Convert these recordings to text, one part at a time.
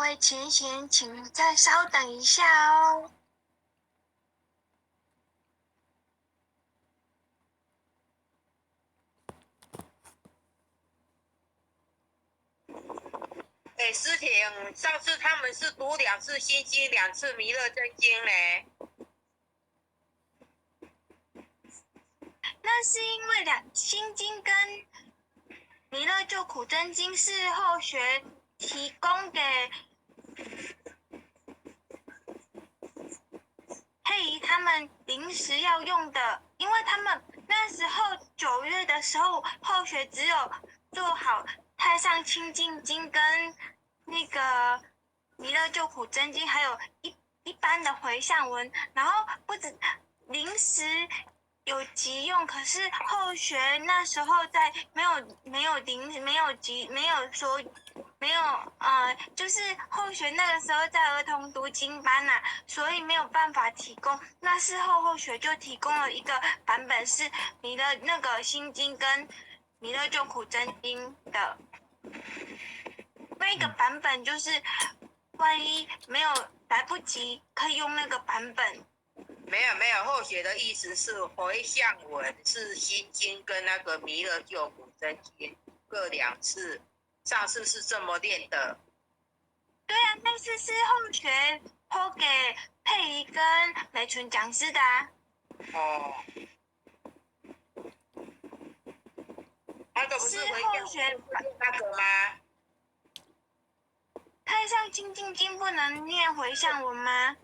位前贤，请再稍等一下哦。诗婷，上次他们是读2次心经，2次弥勒真经呢。那是因为心经跟弥勒救苦真经是后学提供给佩仪他们临时要用的，因为他们那时候9月的时候，后学只有做好太上清净经跟那个弥勒救苦真经，还有一般的回向文，然后不止临时有急用，可是后学那时候在没有就是后学那个时候在儿童读经班啊，所以没有办法提供。那事后学就提供了一个版本，是弥勒那个心经跟弥勒救苦真经的。那个版本就是万一没有来不及，可以用那个版本。没有，后学的意思是回向文是心经跟那个弥勒救苦真经各2次，上次是这么练的。对啊，那次是后学抛给佩仪跟美纯讲师的啊。哦，那个不是回向文那个吗？太上清净经不能念回向文吗？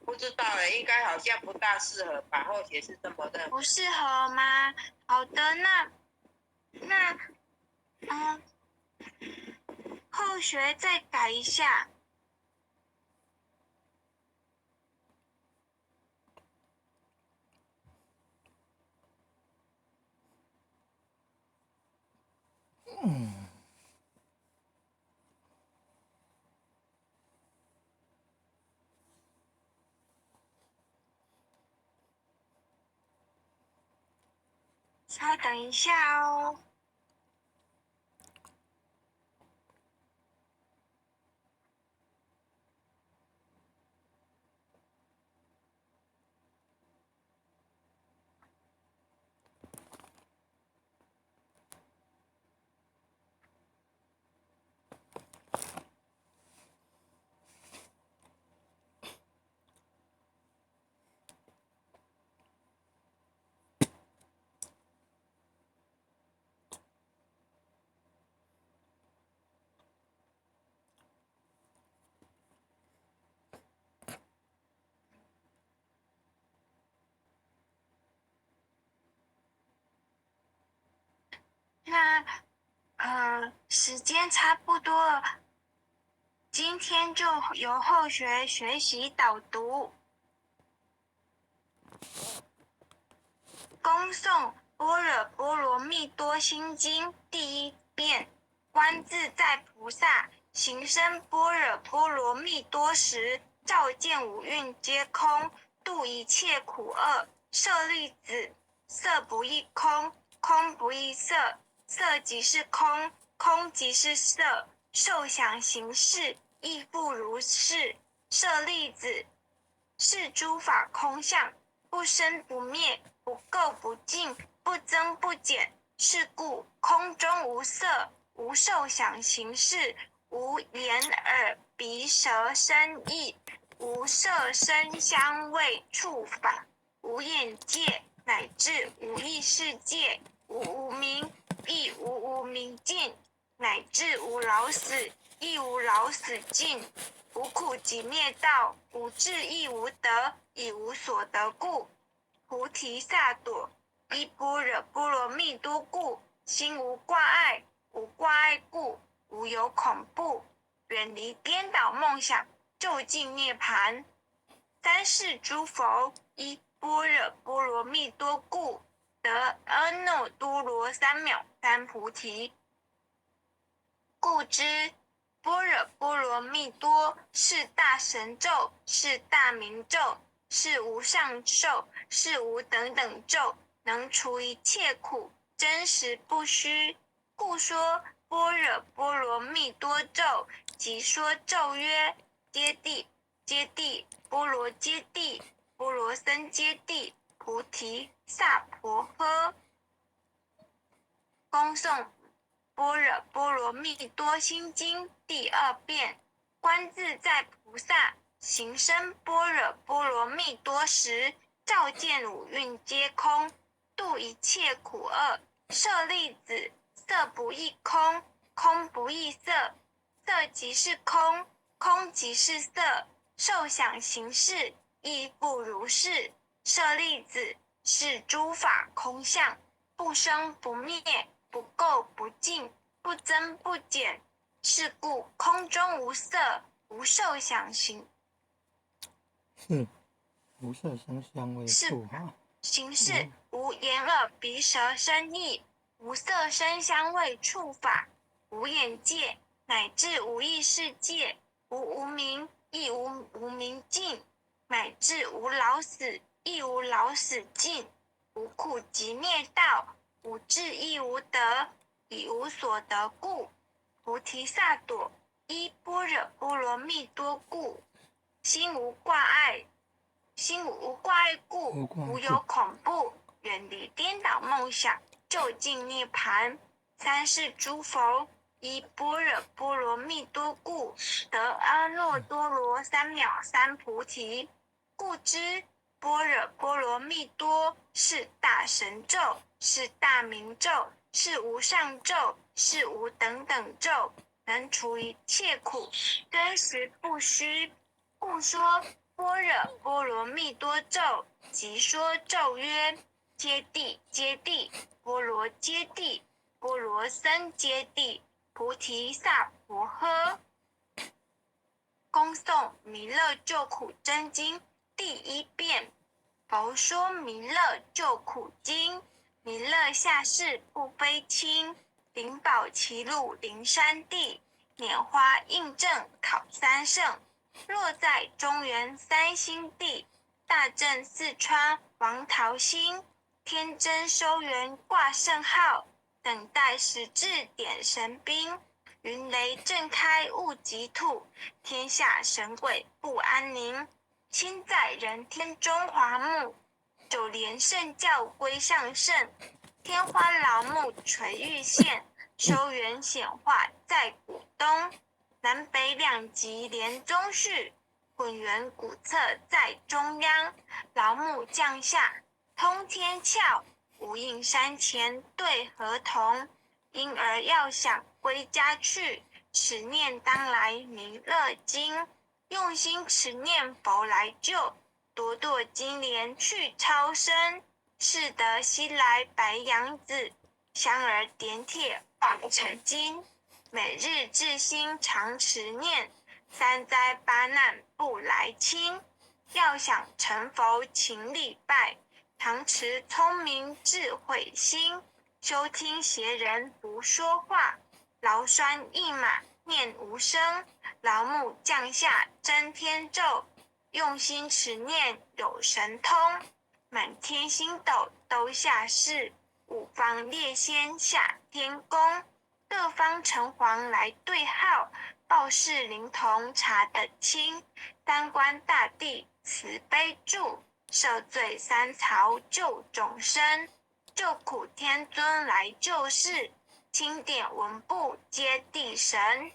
不知道了，应该好像不大适合吧，后学是这么认为。不适合吗？好的，那后学再改一下。稍等一下哦。那时间差不多了，今天就由后学学习导读。恭诵般若波罗蜜多心经第1遍，观自在菩萨行深般若波罗蜜多时，照见五蕴皆空，度一切苦厄。舍利子，色不异空，空不异色，色即是空，空即是色，受想行识亦复如是。舍利子，是诸法空相，不生不灭，不垢不净，不增不减。是故空中无色，无受想行识，无眼耳鼻舌身意，无色声香味触法，无眼界，乃至无意识界，无无明，亦无无明尽，乃至无老死，亦无老死尽。无苦集灭道，无智亦无得，以无所得故，菩提萨埵依般若波罗蜜多故，心无挂碍，无挂碍故，无有恐怖，远离颠倒梦想，究竟涅槃。三世诸佛依般若波罗蜜多故，得阿耨多罗三藐三菩提。故知般若波罗蜜多是大神咒，是大明咒，是无上寿，是无等等咒，能除一切苦，真实不虚。故故说般若波罗蜜多咒，即说咒曰：揭谛，揭谛，波罗揭谛，波罗僧揭谛，菩提萨婆诃。恭诵般若波罗蜜多心经第2遍。观自在菩萨行深般若波罗蜜多时，照见五蕴皆空，度一切苦厄。舍利子，色不异空，空不异色，色即是空，空即是色，受想行识亦复如是。舍利子，是诸法空相，不生不灭，不垢不净，不增不减。是故空中无色，无受想行是无色声香味触哈。形式，无眼耳鼻舌身意，无色声香味触法，无眼界，乃至无意识界，无无明，亦无无明尽，乃至无老死，亦无老死尽，无苦集灭道，无智亦无得，以无所得故，菩提萨埵依般若波罗蜜多故，心无挂碍。心无挂碍故，无有恐怖，远离颠倒梦想，究竟涅盘。三世诸佛依般若波罗蜜多故，得阿耨多罗三藐三菩提。故知般若波罗蜜多是大神咒，是大明咒，是无上咒，是无等等咒，能除一切苦，真实不虚。故说般若波罗蜜多咒，即说咒曰：揭谛，揭谛，波罗揭谛，波罗僧揭谛，菩提萨婆诃。恭诵弥勒救苦真经第1遍。佛说弥勒救苦经，弥勒下世不非轻，灵宝齐路灵山地，拈花印证考三圣。落在中原三星地，大正四川王桃心，天真收元挂圣号，等待时至点神兵。云雷震开物极吐，天下神鬼不安宁。亲在人天中华木，九连圣教归上圣。天花老木垂玉线，收元显化在古东。南北两极连中续，混元古册在中央。老木降下通天窍，无应山前对河童。因而要想归家去，持念当来弥勒经。用心持念佛来救，朵朵金莲去超生。是得西来白羊子，香儿点铁化成金。每日至心常持念，三灾八难不来侵。要想成佛勤礼拜，常持聪明智慧心。休听邪人胡说话，劳酸一马念无声。老木降下真天咒，用心持念有神通。满天星斗都下世，五方列仙下天宫。各方城隍来对号，报事灵童查得清。三官大帝慈悲助，赦罪三曹救众生。救苦天尊来救世，钦点文部接地神。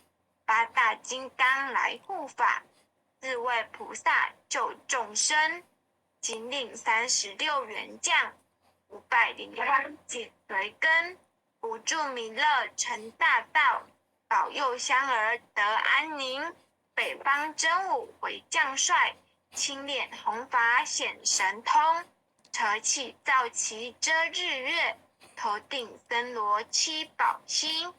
八大金刚来护法，四位菩萨救众生。仅领36员将，501紧随跟。补助弥勒成大道，保佑香儿得安宁。北方真武为将帅，青脸红发显神通。扯起皂旗遮日月，头顶森罗七宝星。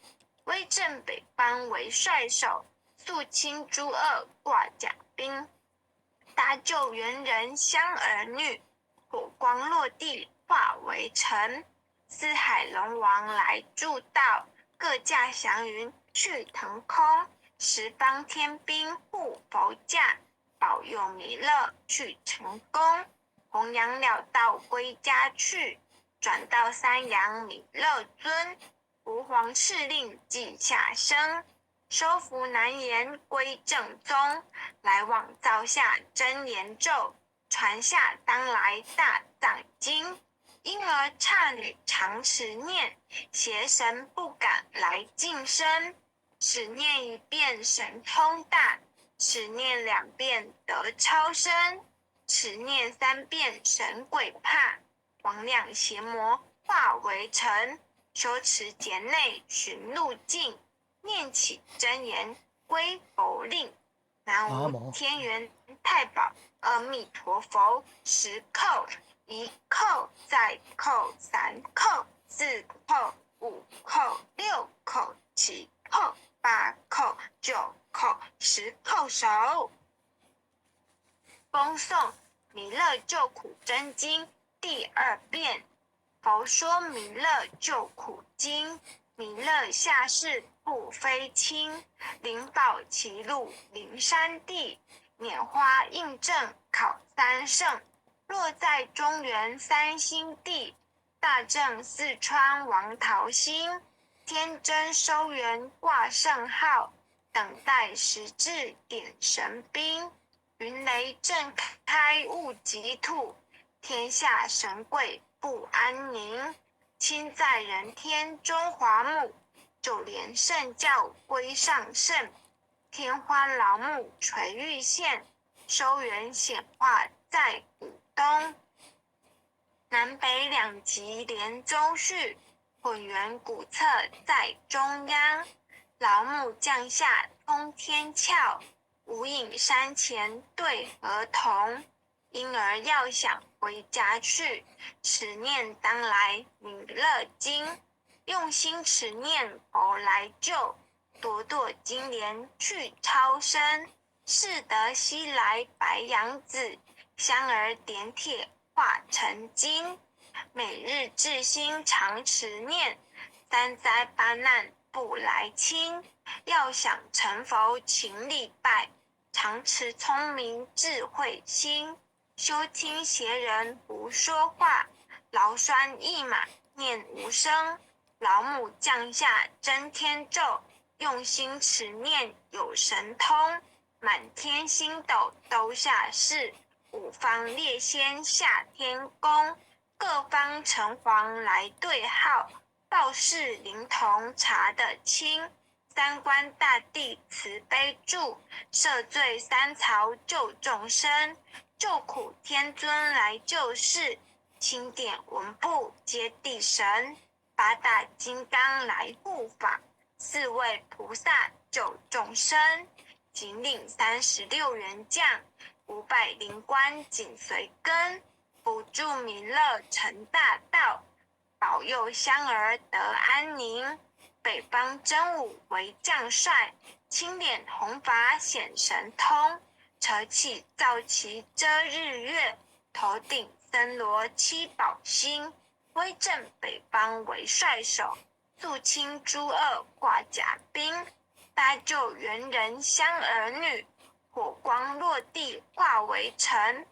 威震北方为帅首，肃清诸恶挂甲兵。搭救猿人香儿女，火光落地化为尘。四海龙王来助道，各驾祥云去腾空。十方天兵护佛驾，保佑弥勒去成功。弘扬了道归家去，转到三阳弥勒尊。吾皇敕令稷下生，收服南延归正宗，来往造下真言咒，传下当来大藏经。因而刹女常持念，邪神不敢来近身。此念一遍神通大，此念2遍得超生，此念3遍神鬼怕。魍魉邪魔化为尘，修持劫内寻路径，念起真言归佛令。南无天元太保阿弥陀佛，10叩，1叩，再叩，3叩，4叩，5叩，6叩，7叩，8叩，9叩，10叩首。恭诵弥勒救苦真经第2遍。佛说弥勒救苦经，弥勒下世不非轻，灵宝齐入灵山地，拈花印证考3圣，落在中原3星地，大正四川王桃心，天真收元挂圣号，等待时至点神兵，云雷震开物极吐，天下神贵不安宁，亲在人天中华母，就连圣教归上圣，天花老母垂玉线，收元显化在古东，南北2极连中续，混元古册在中央，老母降下通天窍，无影山前对儿童，婴儿要想回家去，持念当来弥勒经，用心持念佛来救，朵朵金莲去超生，适得西来白羊子，香儿点铁化成金，每日至心常持念，3灾8难不来侵，要想成佛勤礼拜，常持聪明智慧心，休听邪人胡说话，劳酸一马念无声，老母降下真天咒，用心持念有神通，满天星斗都下世，5方列仙下天宫，各方城隍来对号，报事灵童查得清，三官大帝慈悲助，赦罪3曹救众生，救苦天尊来救世，钦点文部接地神，8大金刚来护法，4位菩萨救众生，仅领36员将，500灵官紧随跟，辅助弥勒成大道，保佑香儿得安宁。北方真武为将帅，青脸红发显神通，扯起皂旗遮日月，头顶森罗7宝星，威震北方为帅手，肃清诸恶挂甲兵，搭救猿人香儿女，火光落地化为尘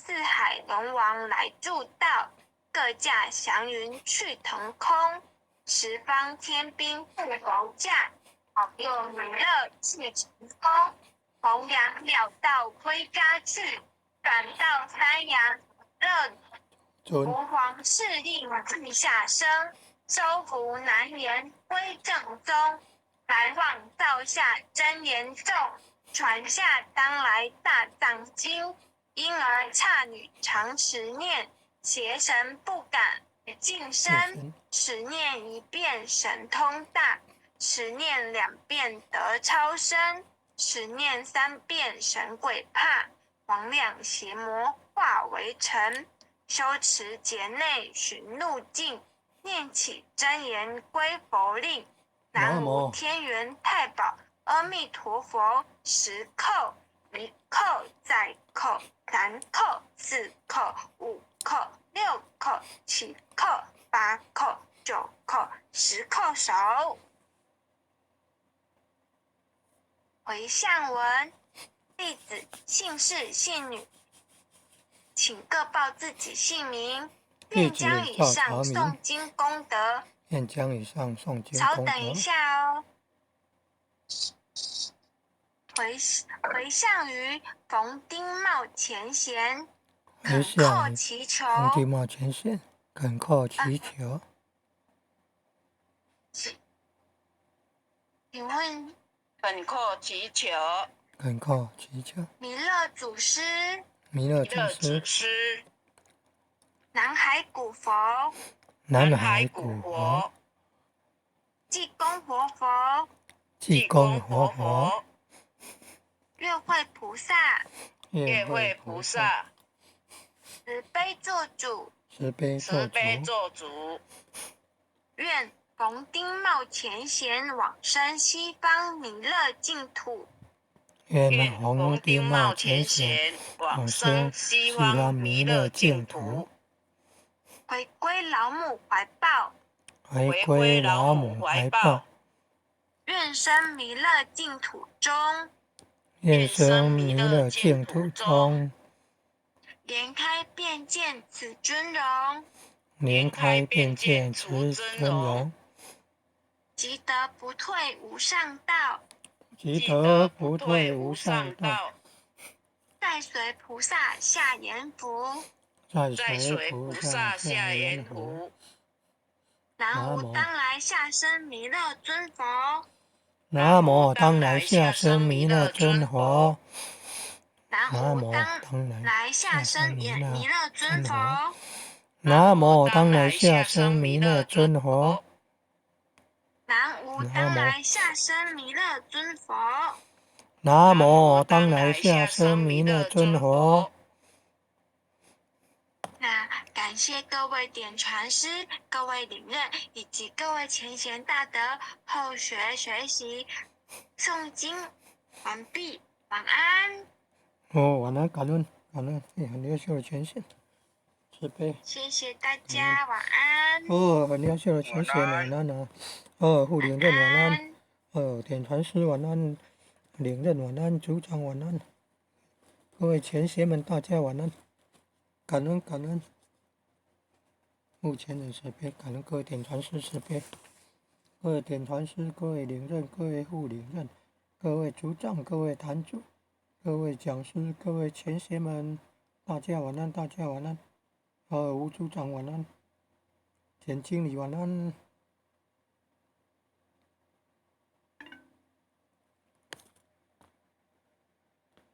，4海龙王来助道，各驾祥云去腾空，10方天兵护佛驾，保佑弥勒去成功，弘扬了道归家去，转到三阳乐吾皇敕令稷下生，收服南延归正宗，来往造下真言咒，传下当来大藏经，因而刹女常持念，邪神不敢近身，持念1遍神通大，持念2遍得超生，持念3遍神鬼怕，魍魉邪魔化为尘，修持劫内寻路径，念起真言归佛令。南无天元太保阿弥陀佛，10叩，1叩，再叩，3叩，4叩，5叩，6叩，7叩，8叩，9叩，10叩首。回向文，弟子姓氏姓女，请各报自己姓名。愿将以上诵经功德愿将以上诵经功稍等一德下哦。回向于冯丁茂前贤，回恳向于叩祈求。冯丁茂前贤，恳叩祈求。请问恳叩祈求，恳叩祈求。弥勒祖师、弥勒弥勒祖师祖，师、南海古佛、南海海古古佛，佛、济公活佛、济公活佛，月慧菩萨、月慧慧菩萨、慈悲做主，慈悲慈做悲主，做主，愿冯丁茂前贤往生西方弥勒净土，愿愿洪冯丁茂丁茂前前贤贤往往生生西西方方弥勒弥勒净净土土，回归老母怀抱，回归老母怀抱，愿生弥勒净土中，愿生弥勒净土中，莲开便见此尊容，莲开便见此尊容，即得不退无上道，即得不退无上道，道，再随菩萨下阎浮。再再随随菩菩萨萨下下阎阎浮。浮。南无当来下生弥勒尊佛，南无当来下生弥勒尊佛，南无当来下生弥勒尊佛，南无当来下生弥勒尊佛，南无当来下生弥勒尊佛。南无当来下生弥勒尊佛。那感谢各位点传师、各位领任以及各位前贤大德后学习诵经完毕，晚安。晚安，感恩，很优秀的前线，慈悲。谢谢大家，晚安。很优秀的前线，晚安啊。副领任晚安。点传师晚安，领任晚安，组长晚安，各位前贤们大家晚安，感恩。目前的慈悲，感恩各位点传师慈悲，各位点传师，各位领任，各位副领任，各位组长，各位坛主，各位讲师，各位前贤们，大家晚安，吴组长晚安，简经理晚安。